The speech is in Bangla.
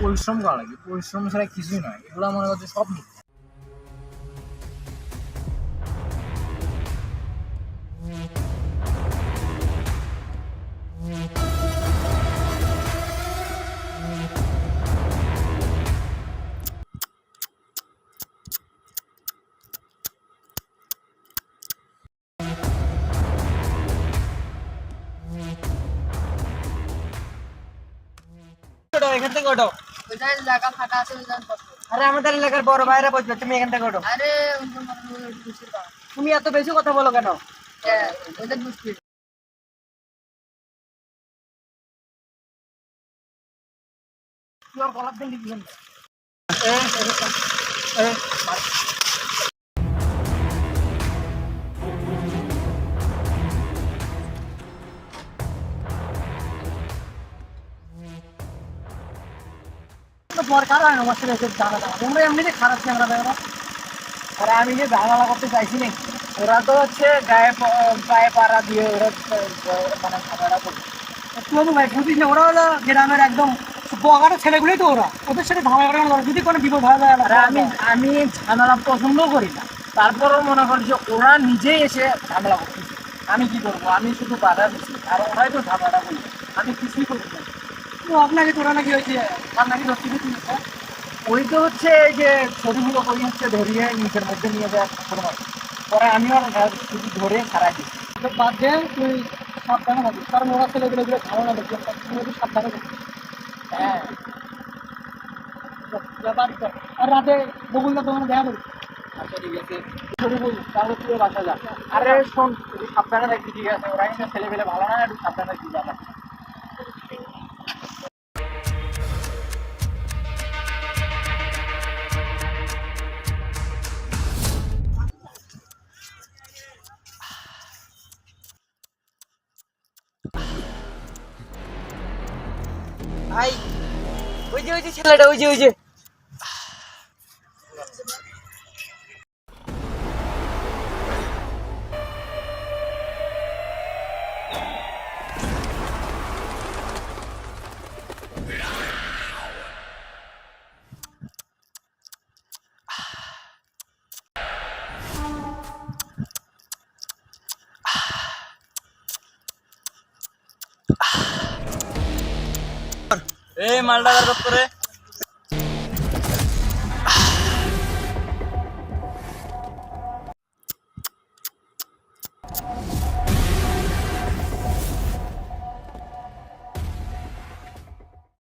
পরিশ্রম করা লাগে, পরিশ্রম ছাড়া কিছুই নয়, এগুলো মনে করছে সব মিথ্যা। এখান থেকে ওঠো। ওইটাই জায়গা ফাঁকা আছে, ওই জায়গা বসো। আরে আমাদের এলাকার বড় ভাইরা বসবে, তুমি এখান থেকে ওঠো। আরে ওইখানে বসে দাও। তুমি এত বেশি কথা বলো কেন? ওদের বুঝতে তোর গলার দিন লিখবেন দরকার হয় না আমার সাথে এসে ঝামেলা। তোমরা এমনিতে খারাপ ক্যামেরা দেয় না। আরে আমি যে ঝামেলা করতে চাইছি না, ওরা তো হচ্ছে গায়ে পাড়া দিয়ে ওরা মানে ঝামেলা করছে। তুই তো ভাই বুঝিস না, ওরা হলো গ্রামের একদম বগাটা ছেলেগুলোই তো, ওরা ওদের সাথে ঝামেলা করে না, যদি কোনো বিপদ হয়ে যায়। আমি ঝামেলা পছন্দ করি না, তারপরও মনে করি যে ওরা নিজেই এসে ঝামেলা করতেছে, আমি কি করবো? আমি শুধু বাধা দিচ্ছি আর ওরাই তো ঝামেলা করবে, আমি কিছুই করি না। তো আপনাকে তোরা নাকি ওই যে নাকি ধরতে দিচ্ছে, ওই তো হচ্ছে এই যে ছবিগুলো ওই হচ্ছে ধরিয়ে নিচের মধ্যে নিয়ে যায় কোনো মাছ, পরে আমি আর শুধু ধরে ছাড়াই দিচ্ছি। বাদ দিয়ে তুই সাবধানে থাকিস, কারণ ওরা ছেলেগুলো ঝামেলা দেখবে, তুমি একটু সাবধানে থাকিস। হ্যাঁ, আর রাতে বকুলটা তোমার দেখা করবি। আচ্ছা ঠিক আছে, তাহলে তুই বাসা যা। আরে শোন, তুই সাবধানে থাকবি, ঠিক আছে? ওরা কিন্তু ছেলে পেলে ভালো না, একটু সাবধানে থাকবি যাবা। ভাই ওই যে ছেলেটা, ওই যে এই মালটা বের করে